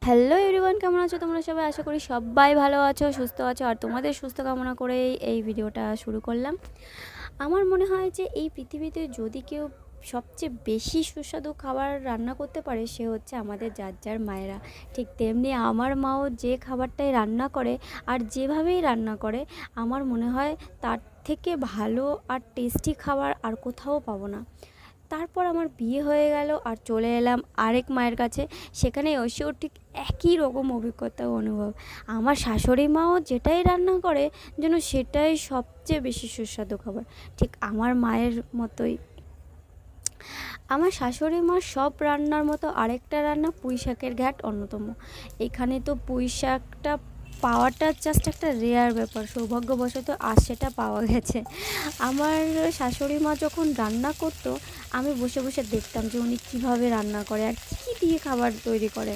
Hello everyone, কেমন আছো তোমরা সবাই? আশা করি সবাই ভালো আছো, সুস্থ আছো। আর তোমাদের সুস্থ কামনা করেই এই ভিডিওটা শুরু করলাম। আমার মনে হয় যে এই পৃথিবীতে যদি কেউ সবচেয়ে বেশি সুস্বাদু খাবার রান্না করতে পারে, সে হচ্ছে আমাদের যার যার মায়েরা। ঠিক তেমনি আমার মাও যে খাবারটাই রান্না করে আর যেভাবেই রান্না করে, আমার মনে হয় তার থেকে ভালো আর টেস্টি খাবার আর কোথাও পাবো না। তারপর আমার বিয়ে হয়ে গেল আর চলে এলাম আরেক মায়ের কাছে। সেখানে এসেও ঠিক একই রকম অভিজ্ঞতা ও অনুভব। আমার শাশুড়ি মাও যেটাই রান্না করে যেন সেটাই সবচেয়ে বেশি সুস্বাদু খাবার, ঠিক আমার মায়ের মতোই। আমার শাশুড়ি মার সব রান্নার মতো আরেকটা রান্না পুঁই শাকের ঘ্যাট অন্যতম। এখানে তো পুঁই শাকটা পাওয়াটা জাস্ট একটা রেয়ার ব্যাপার, সৌভাগ্যবশত আজ সেটা পাওয়া গেছে। আমার শাশুড়ি মা যখন রান্না করতো, আমি বসে বসে দেখতাম যে উনি কীভাবে রান্না করে আর কী কী দিয়ে খাবার তৈরি করে।